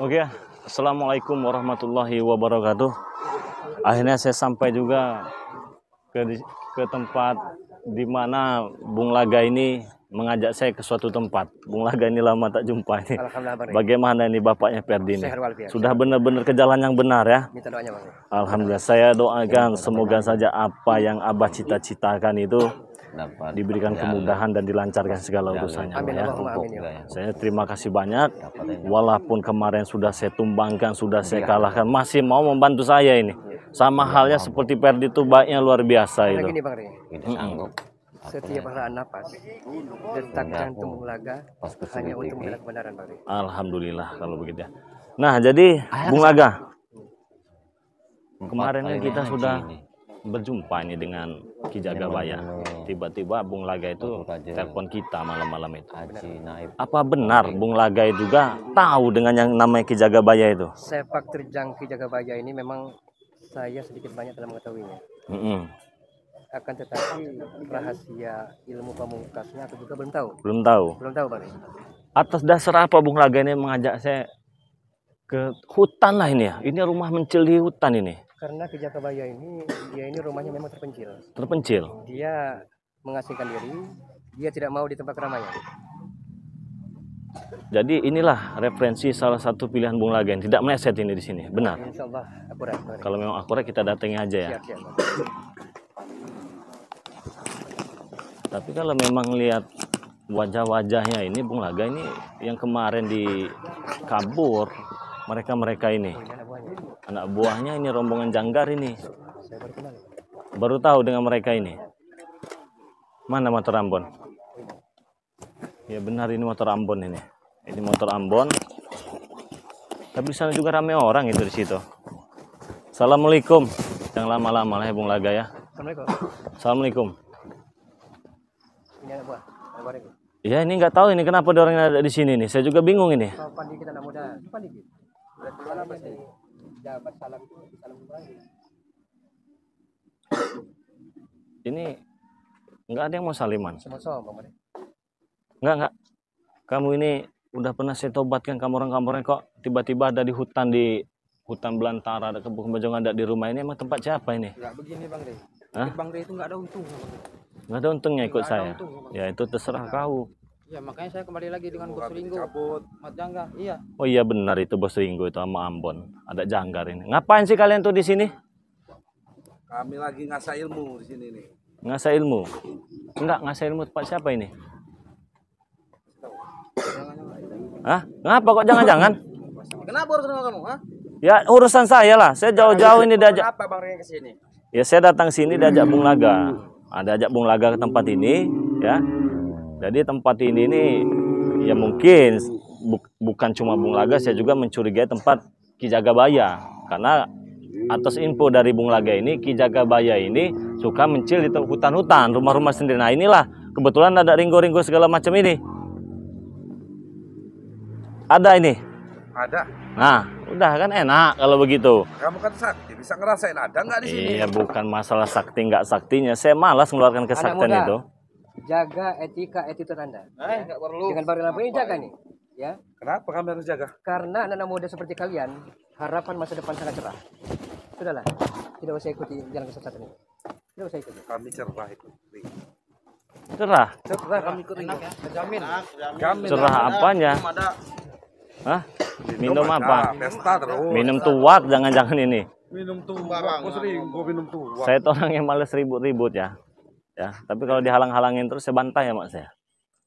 Oke, Assalamualaikum warahmatullahi wabarakatuh. Akhirnya saya sampai juga ke tempat di mana Bung Laga ini mengajak saya ke suatu tempat. Bung Laga ini lama tak jumpa ini. Bagaimana ini bapaknya Perdi ini? Sudah benar-benar ke jalan yang benar ya? Minta doanya, Bang. Alhamdulillah, saya doakan semoga saja apa yang Abah cita-citakan itu diberikan kemudahan dan dilancarkan segala urusannya. Amin, Ya. Saya terima kasih banyak. Walaupun kemarin sudah saya tumbangkan, sudah saya kalahkan, masih mau membantu saya ini. Sama halnya seperti Perdi itu baiknya luar biasa itu. Gini, Bang Ri. Setiap hela nafas, detak jantung Bung Laga hanya untuk membela kebenaran, Bang Ri. Alhamdulillah kalau begitu ya. Nah, jadi Bung Laga, kemarin kan kita sudah berjumpa ini dengan Ki Jagabaya. Tiba-tiba Bung Laga itu telepon kita malam-malam itu. Apa benar Bung Laga juga tahu dengan yang namanya Ki Jagabaya itu? Sepak terjang Ki Jagabaya ini memang saya sedikit banyak dalam mengetahuinya. Akan tetapi rahasia ilmu pamungkasnya aku juga belum tahu. Belum tahu. Belum tahu, Bang Ri. Atas dasar apa Bung Laga ini mengajak saya ke hutan lah ini ya? Ini rumah mencil di hutan ini. Karena Ki Jagabaya ini, dia ini rumahnya memang terpencil. Terpencil. Dia mengasingkan diri, dia tidak mau di tempat keramaian. Jadi inilah referensi salah satu pilihan Bung Laga yang tidak meleset ini di sini, benar? Insya Allah akurat. Kalau memang akurat kita datangi aja ya. Siap, siap. Tapi kalau memang lihat wajah-wajahnya ini Bung Laga ini yang kemarin di kabur, mereka ini. Anak buahnya ini rombongan Janggar ini. Saya baru kenal. Baru tahu dengan mereka ini. Mana motor Ambon? Ya benar ini motor Ambon ini. Ini motor Ambon. Tapi di sana juga ramai orang itu di situ. Assalamualaikum. Jangan lama-lama lah ya Bung Laga ya. Assalamualaikum. Assalamualaikum. Ini anak buah. Anak buah ini. Ya ini nggak tahu ini kenapa ada orang yang ada di sini nih. Saya juga bingung ini. Sopan dikit anak muda. Sopan dikit. Betul apa sih? Jabat salam kembali. Ini nggak ada yang mau saliman. Semua sombong, Bang. Nggak. Kamu ini udah pernah saya tobatkan kamu orang kok tiba-tiba ada di hutan belantara, ada kebun bajongan, ada di rumah ini. Emang tempat siapa ini? Enggak begini, Bang Ri. Hah? Bang Ri itu enggak ada untung. Nggak ada untungnya ikut saya. Untung, Ya itu terserah kau. ya makanya saya kembali lagi dengan Bos Ringo. Mat Jangga. Iya. Oh iya benar itu Bos Ringo itu sama Ambon. Ada Janggar ini. Ngapain sih kalian tuh di sini? Kami lagi ngasah ilmu di sini nih. Ngasah ilmu? Enggak, ngasah ilmu tempat siapa ini? Hah? Ngapa kok jangan-jangan? Kenapa urusan sama kamu? Hah? Ya urusan saya lah. Saya jauh-jauh ini diajak. Kenapa Bang Ri ke sini? Ya saya datang sini diajak Bung Laga. Ada ajak Bung Laga ke tempat ini, ya. Jadi tempat ini ya mungkin bukan cuma Bung Laga, saya juga mencurigai tempat Ki Jagabaya. Karena atas info dari Bung Laga ini, Ki Jagabaya ini suka mencil di hutan-hutan, rumah-rumah sendiri. Nah inilah kebetulan ada ringgo-ringgo segala macam ini. Ada ini. Ada. Nah, udah kan enak kalau begitu. Kamu kan sakti, bisa ngerasain ada nggak di sini? Iya, bukan masalah sakti nggak saktinya. Saya malas mengeluarkan kesaktian itu. Jaga etika attitude Anda. Nggak perlu. Dengan Bang Ri ini jaga nih. Ya. Kenapa kami harus jaga? Karena anak-anak muda seperti kalian, harapan masa depan sangat cerah. Sudahlah, tidak usah ikuti jalan kesesatan ini. Tidak usah ikuti. Kami cerah itu. Cerah. Cerah kami ikut enak ya. Terjamin. Jamin. Cerah apanya? Hah? Minum apa? Pesta terus. Minum tuak jangan-jangan ini. Minum tuak. Aku sering gua minum tuak. Saya tuh orang yang males ribut-ribut ya. Ya, tapi kalau dihalang-halangin terus saya bantah ya mak saya.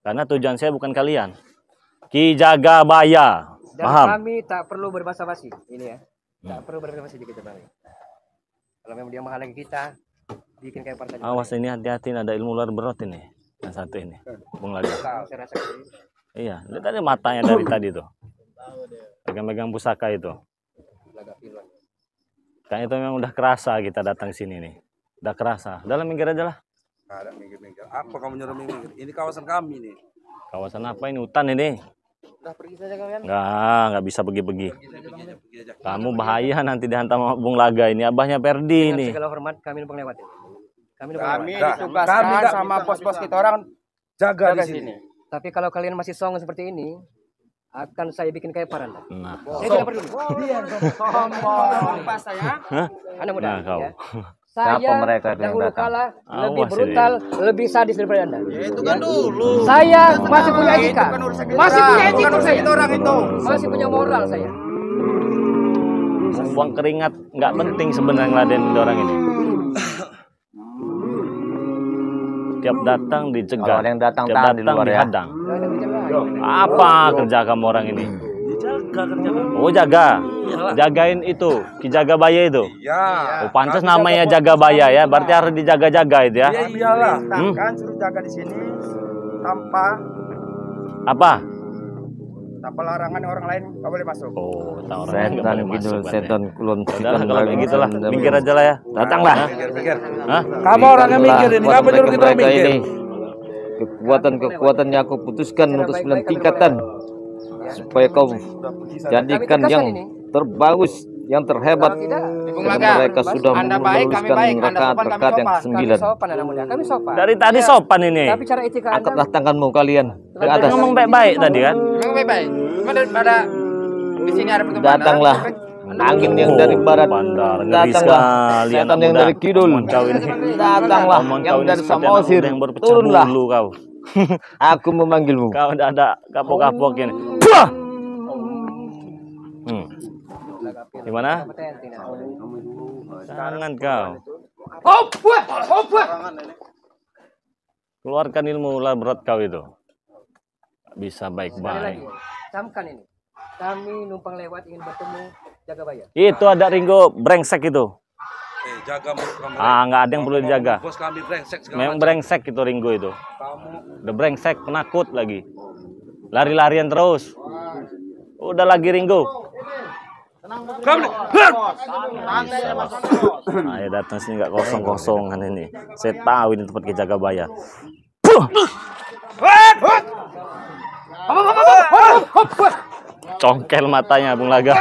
Karena tujuan saya bukan kalian. Ki Jagabaya. Dan Paham? kami tak perlu berbahasa-basi. Ini ya. Tak perlu berbahasa-basi di kita Bang Ri. Kalau memang dia menghalangi kita, bikin kayak partai. Awas ini hati-hati ada ilmu ular berot ini. Yang satu ini. Bung Laga. Saya rasa Iya, lihat tadi matanya dari tadi tuh. Pegang-pegang pusaka itu. Laga piluan. Kayaknya itu memang udah kerasa kita datang sini nih. Udah kerasa. Dalam minggir aja lah. Ada minggir-minggir. Apa kamu nyuruh minggir? Ini kawasan kami nih. Kawasan apa ini? Hutan ini. Udah pergi saja kalian. Nggak bisa pergi-pergi. Pergi aja. Kamu bahaya nanti dihantam sama Bung Laga ini. Abahnya Perdi Dengan ini. segala hormat kami numpang lewat. Kami Kami ditugaskan kami sama pos-pos kita orang jaga di jaga sini. sini. Tapi kalau kalian masih songong seperti ini, akan saya bikin kayak Paranda. Nah, Saya tidak peduli. hah? Anda muda. Nah, kau. Ya. Saya mereka itu yang dahulu datang? kala lebih Awas brutal, lebih sadis daripada Anda. Itu kan dulu. Saya masih punya etika. Masih punya etika saya. Orang itu. Masih punya moral saya. Buang keringat nggak penting sebenarnya ngeladen orang ini. Tiap datang dicegah, Kalau ada yang datang, tiap tahan di datang luar ya. dihadang. Nggak ada kerja lain. Apa kerja kamu orang ini? Dijaga kerja kamu. Oh jaga, jagain itu, Ki Jagabaya itu. Iya. Oh pantas namanya Jagabaya ya, berarti harus dijaga-jaga itu ya. Iya iyalah. Kan suruh jaga di sini tanpa Apa? larangan orang lain nggak boleh masuk. Oh, tahu orang nggak Setan boleh gitu, masuk. berarti. setan kulon. Udahlah kalau kayak gitulah, minggir aja lah ya. Datanglah. Pikir-pikir. Hah? Kamu orangnya mikir ini, kamu nyuruh kita Mereka mikir. ini kekuatan yang aku putuskan untuk 9 tingkatan supaya kau jadikan yang terbagus, yang terhebat. Karena mereka sudah meluluskan rakaat-rakaat yang Kami 9. sopan anak muda. Kami sopan. Dari tadi sopan ini. Tapi cara etika Anda Angkatlah tanganmu kalian ke Tadi atas. ngomong baik-baik tadi kan. Memang baik-baik. Cuma daripada di sini ada pertemuan. Datanglah angin yang dari barat, Bandar ngeri datanglah sekali setan anak yang muda. dari kidul, Omong kau ini. datanglah Omong yang kau ini dari seperti anak Samosir, muda yang berpecah turunlah. bulu kau. Aku memanggilmu. Kau udah ada kapok-kapok ini. Buah! Gimana? Jangan kau. Keluarkan ilmu berat kau itu. Bisa Sekali lagi, baik-baik. camkan ini. Kami numpang lewat ingin bertemu Jagabaya. Itu ada Ringo brengsek itu. Jaga mulut kamu. Nggak ada yang perlu dijaga. Bos kami brengsek segala Memang macam. brengsek itu Ringo itu. Kamu Udah brengsek, penakut lagi. Lari-larian terus. Udah lagi Ringo. kamu Ayo datang sini nggak kosong-kosongan ini. Saya tahu ini tempat Ki Jagabaya. Congkel matanya Bung Laga.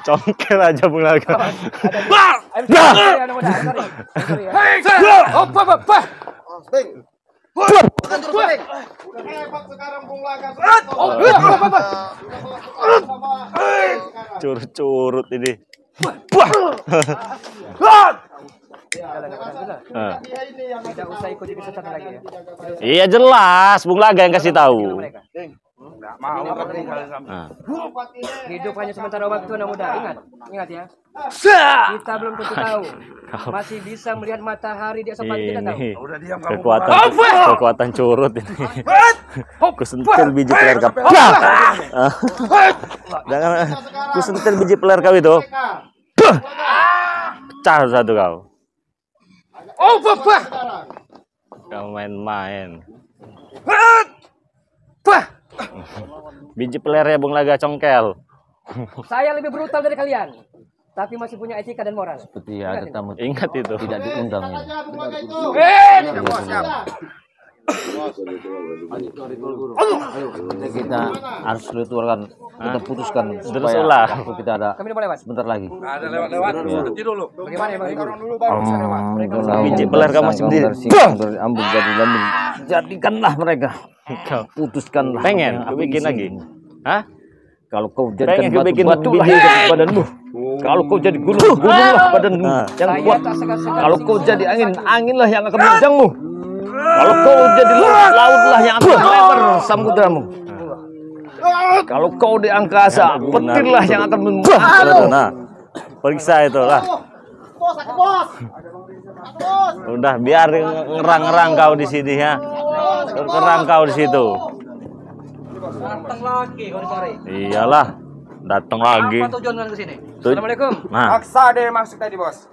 Congkel aja Bung Laga. Curut-curut ini. Tidak usah ikut ikut setan lagi ya. Iya jelas, Bung Laga yang kasih tahu. Mereka. nggak mau kamu tinggalin kami. Nah. Hidup hanya sementara waktu anak muda. Ingat ya. Kita belum tentu tahu. Masih bisa melihat matahari di esok pagi, kita tahu. Ini Udah diam kamu. kekuatan curut ini. Ku sentil biji peler kau. Jangan ku sentil biji peler kau itu. Pecah satu kau. Kau main-main. Biji pelernya Bung Laga congkel. Saya lebih brutal dari kalian, tapi masih punya etika dan moral. Seperti ada tamu Ingat itu. tidak diundang ini. Kita harus keluarkan, kita putuskan supaya ulah. waktu kita ada Kami udah mau lewat. sebentar lagi. Ada lewat-lewat. Berhenti dulu. Bagaimana ya Bang Ringo? Biji peler kamu masih berdiri. Ambung jadi lambung. Jadikanlah mereka. Kau Putuskanlah. pengen yang aku bikin isi lagi. ini. Hah? Kalau kau Pengen jadikan aku bikin batu-batu lah biji. jadi badanmu. Kalau kau jadi gunung, gununglah badanmu yang Saya kuat. tak segan-segan Kalau kau sini. jadi angin, anginlah yang akan menerjangmu. Kalau kau jadi laut, lautlah yang akan melebar samudramu. Kalau kau di angkasa, petirlah yang akan Tuh, nah, periksa itu lah. Udah biar ngerang-ngerang kau di sini ya. Ngerang kau di situ. Datang lagi kau di sore. Iyalah, datang lagi. Apa tujuan kalian ke sini? Tuh. Assalamualaikum. Nah, Maksa deh masuk tadi bos.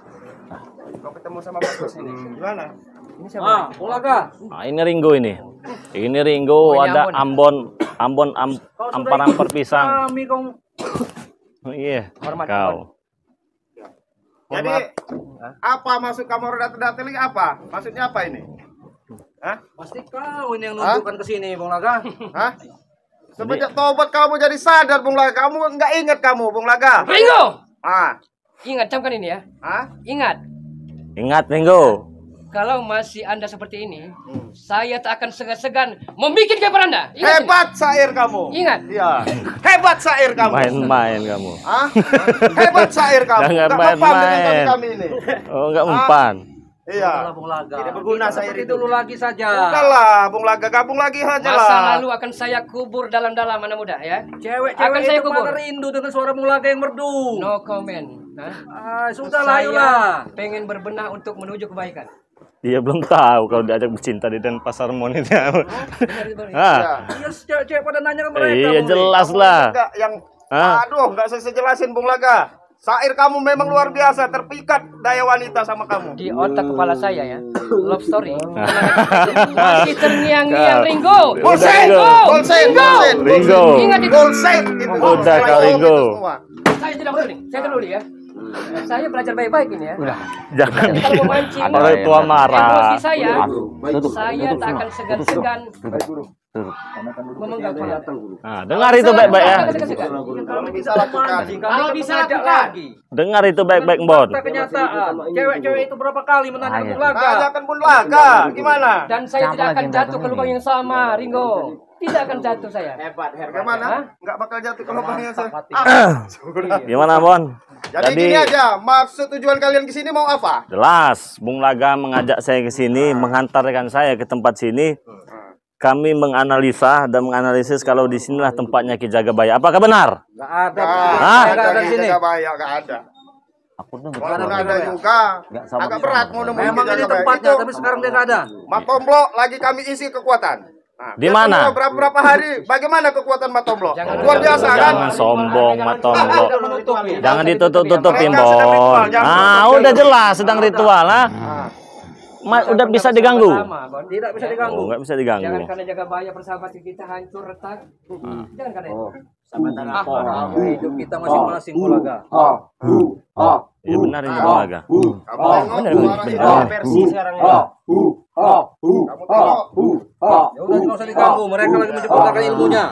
Kau ketemu sama bos ini. Gimana? Ini siapa? Ulaga. nah, ini Ringo ini. Ini Ringo Oh, ini ada Ambon, ampar-ampar pisang. Kami kau. Oh, iya, Hormat, kau. Jadi apa maksud kamu datang-datang lagi apa? Maksudnya apa ini? Hah? Pasti kau ini yang nunjukkan ke sini, Bung Laga. Hah? Semenjak tobat kamu jadi sadar Bung Laga. Kamu nggak ingat kamu Bung Laga? Ringo. Ah, Ingat camkan ini ya. ah? Ingat. Ingat Ringo. Kalau masih Anda seperti ini, saya tak akan segan-segan membuat keper Anda. Ingat ini. Hebat syair kamu. Ingat. Iya. Hebat syair kamu. Main-main kamu. Hah? Hebat syair kamu. Jangan Tak mempan dengan main-main. kami ini. Oh, enggak mempan. Iya. Bung Laga. Tidak berguna syair itu. Dulu lagi saja. Udahlah, Bung Laga gabung lagi aja lah. Masa lalu akan saya kubur dalam-dalam anak muda ya. Cewek-cewek Akan saya itu kubur. pada rindu dengan suara Bung Laga yang merdu. No comment. Hah? Sudahlah, Saya ayolah. pengen berbenah untuk menuju kebaikan. Dia belum tahu kalau diajak bercinta di Denpasar Monitnya. Ah, Iya, cewek-cewek pada nanya ke mereka. iya Bung. jelas lah. Enggak yang Hah? aduh, enggak saya jelasin Bung Laga. Syair kamu memang luar biasa, terpikat daya wanita sama kamu. Di otak kepala saya ya, love story masih terngiang-ngiang. Ringo, Bolsen, Bolsen, Bolsen. Ringo. Ingat itu. Bolsen itu. Udah, Kak Ringo. Saya tidak peduli, saya peduli ya. Saya belajar baik-baik ini ya. Jangan Jadi kalau memancing orang tua marah. emosi saya tak akan segan-segan memenggal kepala. Nah, dengar itu baik-baik ya. Kalau bisa lakukan. Kalau bisa lagi. Dengar itu baik-baik, Bon. Fakta kenyataan. Cewek-cewek itu berapa kali menanyakan Bung Laga? Tanyakan Bung Laga, gimana? Dan saya tidak akan jatuh ke lubang yang sama, Ringo. Tidak akan jatuh saya. Bagaimana? Enggak bakal jatuh ke lubang yang sama. Gimana, Bon? Jadi gini aja, maksud tujuan kalian ke sini mau apa? Jelas, Bung Laga mengajak saya ke sini, menghantarkan saya ke tempat sini. Kami menganalisa dan menganalisis kalau di sinilah tempatnya Ki Jagabaya. Apakah benar? Enggak ada. Hah? Enggak ada di sini. Jagabaya, enggak ada. Walaupun ada juga, agak berat mau nemuin Memang ini Jagabaya. tempatnya, Itu tapi sekarang dia enggak ada. Matomblo lagi kami isi kekuatan. Nah, Di mana? Berapa hari? Bagaimana kekuatan Matomblo? Jangan- Luar biasa kan? Jangan sombong, Matomblo. Menutupi. Jangan ditutup-tutupin, Mereka sedang Bon. ritual, jangan Ah, tutup. udah jelas sedang ritual, ah. Udah bisa diganggu. Tidak bisa diganggu. Oh, nggak bisa Jangan diganggu. karena Jagabaya persahabatan kita hancur retak. Jangan karena itu. Hidup kita masing-masing, Bung Laga. Ya benar ini Bung Laga. Kamu tengok, benar, suara benar. itu. Versi sekarang ini. Kamu tengok. Ya udah nggak usah diganggu, mereka lagi menciptakan ilmunya.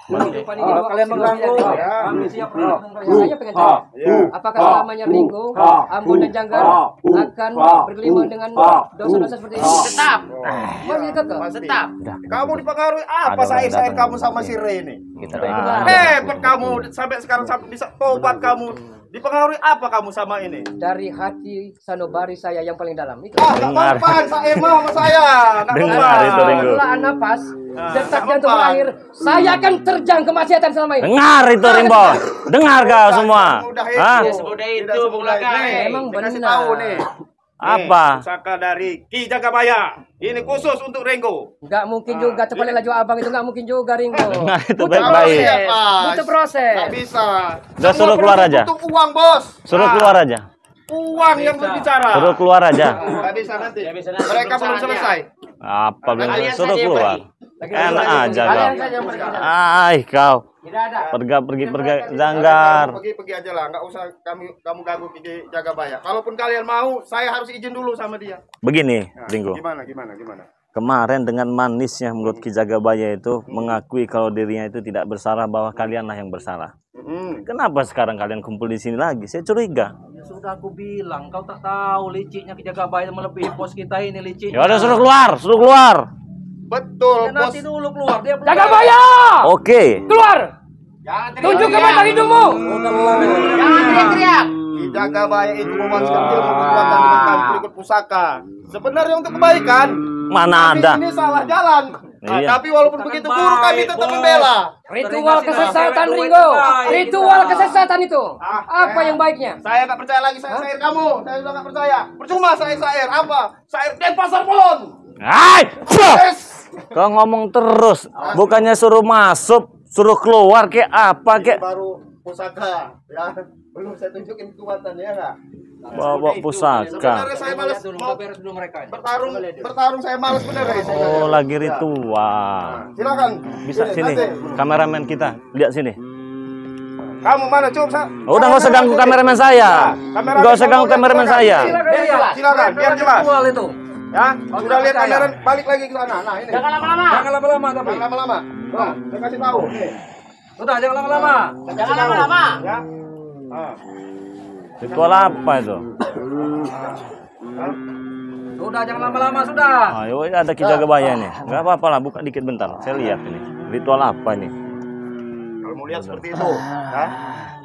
Kehidupan ini Kalau kalian mengganggu, kami siap. Saya pengen tahu, apakah selamanya Ringo, Ambon dan Janggar akan bergelimang dengan dosa-dosa seperti ini? Tetap. Masih kekeh. Tetap. Kamu dipengaruhi apa syair-syair kamu sama si Re ini? Ah, Hebat kamu sampai sekarang sampai bisa tobat kamu. Dipengaruhi apa kamu sama ini? Dari hati sanubari saya yang paling dalam itu. Nggak mempan syair mah sama saya. Nggak Dengar mempan. itu, Ringo. Pelaan nafas, detak jantung terakhir, saya akan terjang kemaksiatan selama ini. Dengar itu Rimbo. Dengar kau semua. Udah Hah? itu Bung Laga. Memang Dikasih benar. tahu nih. Apa? Pusaka dari Ki Jagabaya. Ini khusus untuk Ringo. Nggak mungkin juga cepat laju abang itu nggak mungkin juga Ringo. Dengar itu Butuh baik-baik. proses. Pas. Butuh proses. Nggak bisa. Udah, suruh Semua keluar produk aja. butuh uang, Bos. Suruh Nah, keluar aja. Uang yang berbicara. Suruh keluar aja. Nggak bisa nanti. Mereka belum selesai. Apa belum suruh keluar? Enak aja Kalian kau. saja yang berbicara. Ai kau. Tidak ada. Pergi Janggar. Pergi aja lah. Nggak usah kamu ganggu Ki Jagabaya. Kalaupun kalian mau, saya harus izin dulu sama dia. Begini, Nah, Ringo. Gimana? Kemarin dengan manisnya menurut Ki Jagabaya itu mengakui kalau dirinya itu tidak bersalah, bahwa kalianlah yang bersalah. Kenapa sekarang kalian kumpul di sini lagi? Saya curiga. Ya sudah aku bilang, kau tak tahu liciknya Ki Jagabaya melebihi bos kita ini licik. Ya udah suruh keluar. Betul, Ya, Bos. nanti dulu keluar, dia belum. Jagabaya! Oke. Keluar! Tunjukkan mata hidungmu! Jangan teriak-teriak. Ki Jagabaya itu mewariskan ilmu kekuatan dengan kami berikut pusaka. Sebenarnya untuk kebaikan. Mana Tapi ada? ini salah jalan. Nah, Iya. tapi walaupun begitu guru kami tetap membela. Ritual kesesatan Ringo! Ritual kesesatan itu! Apa yang baiknya? Saya nggak percaya lagi syair kamu. Saya sudah nggak percaya. Percuma syair apa? Syair Denpasar Polon. Hai! Yes. Kau ngomong terus, bukannya suruh masuk, suruh keluar kayak apa Ini kayak baru pusaka. Ya, belum saya tunjukin kekuatan ya nggak? bawa pusaka. Sebenarnya saya malas Dulu, mau beres dulu mereka. bertarung saya malas bener ya. Oh, lagi ritual. Silakan. Bisa sini, kameramen kita, lihat sini. Kamu mana coba? Oh, udah nggak usah ganggu kameramen saya. Nggak usah ganggu kameramen saya. Silakan, biar jelas. Ritual itu. Ya, sudah lihat kamera, balik lagi ke sana. Nah, ini. Jangan lama-lama tapi. Jangan lama-lama. Nah, saya kasih tahu. Nih. Udah, jangan lama-lama. Jangan lama-lama. Ya. Nah. Ritual apa itu? Sudah, jangan lama-lama sudah. Ayo, ada Ki Jagabaya nih. Nggak apa-apa lah, buka dikit bentar. Saya lihat ini. Ritual apa ini? Kalau mau lihat seperti itu, ya.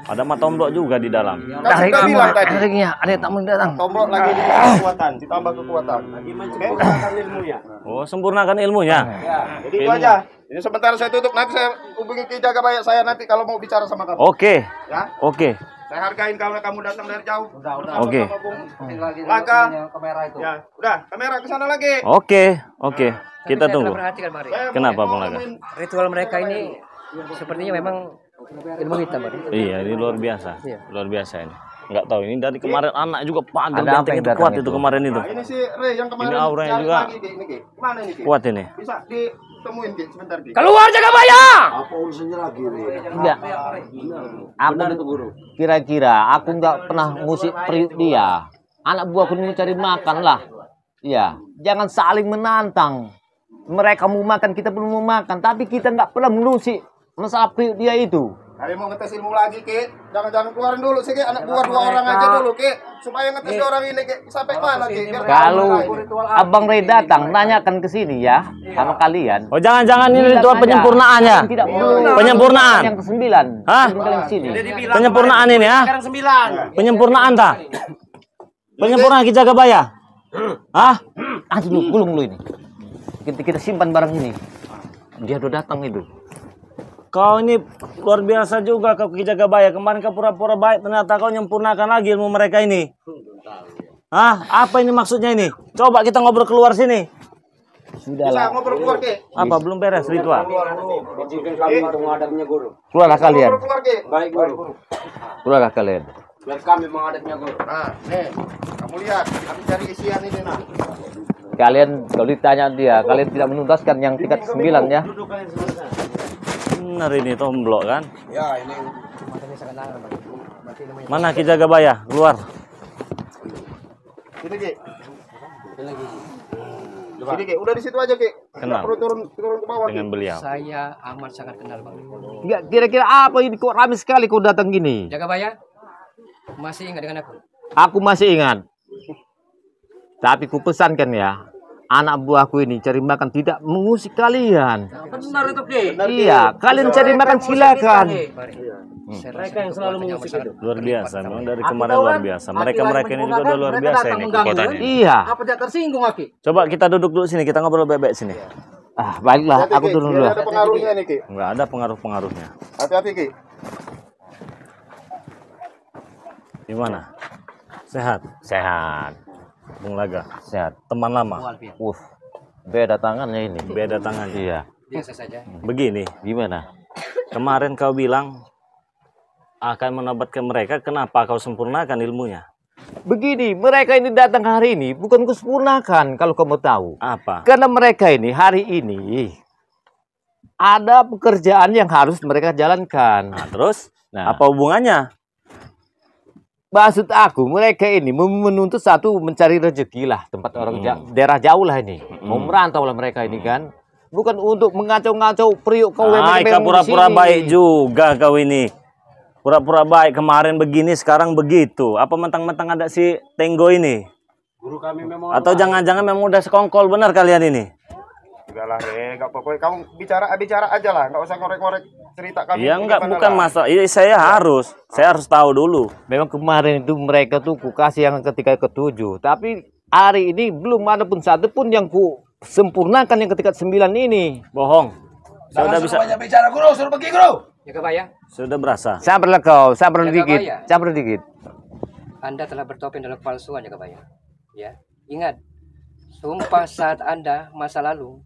Ada matomblok juga di dalam. Kan sudah bilang tadi. Tariknya, ada tamu datang. Tomblok lagi ditambah kekuatan, ditambah kekuatan. Oh, sempurnakan ilmunya. Jadi itu aja. Ini sebentar saya tutup, nanti saya hubungi Ki Jagabaya saya nanti kalau mau bicara sama kamu. Oke. Ya, Oke. saya hargain kalau kamu datang dari jauh. Udah. Oke. Laka. Kamera itu. Ya, udah, kamera ke sana lagi. Oke. Oke. Kita Tapi saya tunggu. telah perhatikan, Mari. Kenapa, Bang Laga? Ritual mereka ini sepertinya memang ilmu hitam, Mari. Iya, ini luar biasa. Iya. Luar biasa ini. Nggak tahu ini dari kemarin anak juga pagel Ada apa benteng yang itu datang kuat itu? itu kemarin itu. Nah, ini si Rey yang kemarin Ini auranya cari juga. lagi, Ki. Ini, Ki. Mana ini, Ki? Kuat ini. Bisa ditemuin, Ki, sebentar, Ki. Keluar Jagabaya! Enggak. Aku kira-kira aku nggak pernah ngusik periuk dia. Anak buahku ini mencari makan lah. Iya, jangan saling menantang. Mereka mau makan, kita belum mau makan. Tapi kita nggak pernah mengusik masalah periuk dia itu. Hari mau ngetes ilmu lagi, Ki. Jangan keluarin dulu sih, Ki. Anak buah 2 orang aja dulu, Ki. Supaya ngetes orang ini, Ki. Sampai mana, Ki? Biar Kalau tahu. Abang Rey datang, tanyakan ke sini ya sama kalian. Oh, jangan-jangan ini Bilang ritual aja. penyempurnaannya. Tidak perlu. Penyempurnaan. Yang ke-9. Hah? Kalian sini. Penyempurnaan ini ya. Sekarang 9. Penyempurnaan tak? Penyempurnaan Ki Jagabaya. Hah? Dulu, gulung dulu ini. Kita simpan barang ini. Dia udah datang itu. Kau ini luar biasa juga kau Ki Jagabaya. Kemarin kau pura-pura baik, ternyata kau menyempurnakan lagi ilmu mereka ini. Hah? Apa ini maksudnya ini? Coba kita ngobrol keluar sini. Bisa ngobrol keluar, Ki. Apa belum beres ritual? Keluarlah kalian. Ngobrol keluar, Ki. Keluarlah kalian. Nah, nih. Kamu lihat, kami cari isian ini, nah. Kalian kalau ditanya dia, kalian tidak menuntaskan yang tingkat 9 ya. Benar ini tomblok kan? Ya, ini. Mana Ki Jagabaya? Keluar. Sini, Ki. Sini, Ki. Udah di situ aja, Ki. Kenal. Nggak perlu turun ke bawah, Ki. Dengan beliau. Saya amat sangat kenal, Bang. Enggak, kira-kira apa ini kok ramai sekali kau datang gini? Jagabaya, masih ingat dengan aku? Aku masih ingat. Tapi ku pesankan ya, anak buahku ini cari makan tidak mengusik kalian. Benar itu, Ki. Iya, kalian cari makan silakan. Mari. Mereka yang selalu mengusik itu. Luar biasa, memang dari kemarin luar biasa. Mereka ini juga udah luar biasa ini kekuatannya. Iya. Apa tidak tersinggung, Aki? Coba kita duduk dulu sini, kita ngobrol baik-baik sini. Ah, baiklah, Hati-hati, aku Ki. turun Biar dulu. ada pengaruhnya nih, Ki. Enggak ada pengaruh-pengaruhnya. Hati-hati, Ki. Gimana? Sehat? Sehat, Bung Laga. sehat. Teman lama. Beda tangannya ini. Beda tangan. Iya. Biasa saja. Begini, Gimana? kemarin kau bilang akan menobatkan mereka, kenapa kau sempurnakan ilmunya? Begini, mereka ini datang hari ini bukan kusempurnakan kalau kamu tahu. Apa? Karena mereka ini hari ini ada pekerjaan yang harus mereka jalankan. Nah, terus Nah, apa hubungannya? maksud aku mereka ini menuntut satu mencari rezeki lah tempat orang daerah jauh lah ini. Mau merantau lah mereka ini kan. Bukan untuk mengacau-ngacau periuk kau yang Kau pura-pura baik juga kau ini. Pura-pura baik, kemarin begini, sekarang begitu. Apa mentang-mentang ada si Tenggo ini? Guru kami memang Atau jangan-jangan memang udah sekongkol benar kalian ini? Enggak lah, enggak apa-apa. Kamu bicara aja lah, enggak usah ngorek-ngorek cerita kami. Iya enggak, gimana bukan lah. masalah. Iya, saya harus tahu dulu. Memang kemarin itu mereka tuh ku kasih yang ketika ke-7. Tapi hari ini belum ada pun satu pun yang ku sempurnakan yang ketika 9 ini. Bohong. Sudah bisa. banyak bicara, Guru. Suruh pergi, Guru. Jagabaya, Sudah berasa. Sabarlah kau, sabar dikit. Jagabaya. Sabar dikit. Anda telah bertopeng dalam kepalsuan, Jagabaya. Ya, ingat, sumpah saat Anda masa lalu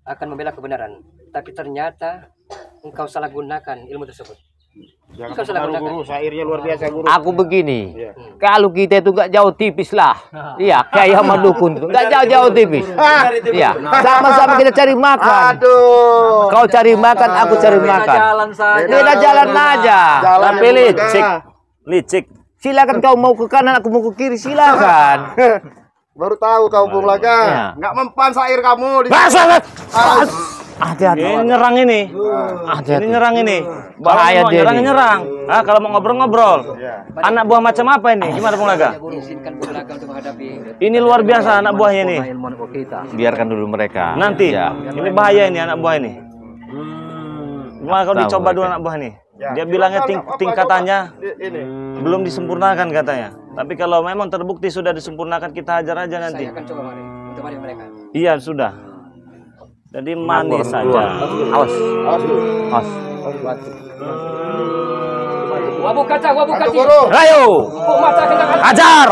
akan membela kebenaran, tapi ternyata engkau salah gunakan ilmu tersebut. Jangan Engkau salah pengaruh, gunakan. Guru, syairnya luar biasa, Guru. Aku begini, kalau kita itu nggak jauh tipis lah. Iya, kayak sama dukun itu nggak jauh-jauh tipis. Iya, sama-sama kita cari makan. Aduh. Kau cari makan, aku cari makan. Jalan saja. Beda jalan aja. Jalan Tapi licik. Licik. Silakan kau mau ke kanan, aku mau ke kiri, silakan. Baru tahu kau Bung Laga. Ya. Enggak mempan syair kamu di Masa, Ah, Hati-hati. Ini nyerang ini. Hati-hati. Ini nyerang ini. Bahaya Kalau mau dia nyerang ini. nyerang. Ah, kalau mau ngobrol-ngobrol. Anak buah macam apa ini? Gimana Bung Laga? Izinkan Bung Laga untuk menghadapi. Ini luar biasa anak buahnya ini. Ilmu kita. Biarkan dulu mereka. Nanti. Ya. Ini bahaya ini anak buah ini. Gimana kalau Tahu dicoba dulu mereka. anak buah ini? Dia bilangnya tingkatannya belum disempurnakan katanya. Tapi kalau memang terbukti sudah disempurnakan, kita hajar aja nanti. Saya akan coba mari untuk mari mereka. Iya, sudah. Jadi manis saja. Awas. Awas. Wabu kaca, wabu kaci. Ayo, Pukul mata kena hajar.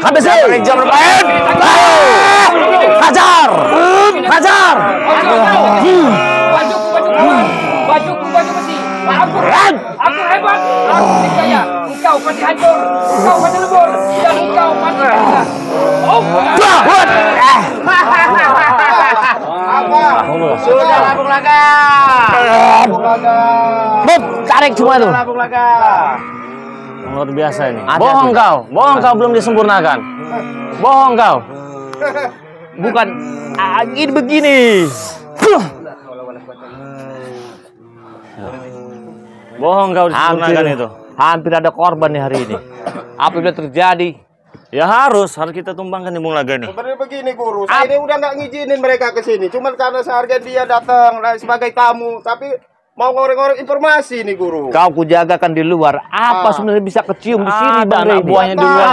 Habisin. Jam bermain. Hajar. Hajar. Baju besi. Aku hebat. Aku percaya. Engkau pasti hancur. Engkau pasti lebur. Dan engkau pasti kalah. Oh, Sudah Bung Laga. Buk, tarik semua itu. Bung Laga. Luar biasa ini. Bohong kau belum disempurnakan. Bohong kau. Bukan ini begini. Bohong kau disempurnakan itu. Hampir ada korban nih hari ini. Apabila terjadi, Ya harus kita tumbangkan di Bung Laga nih. Sebenarnya begini guru, saya ini udah nggak ngizinin mereka ke sini. Cuman karena seharga dia datang sebagai tamu, tapi mau ngorek-ngorek informasi nih guru. kau kujagakan di luar. Apa sebenarnya bisa kecium di sini, Ada Bang anak Reni? buahnya duluan.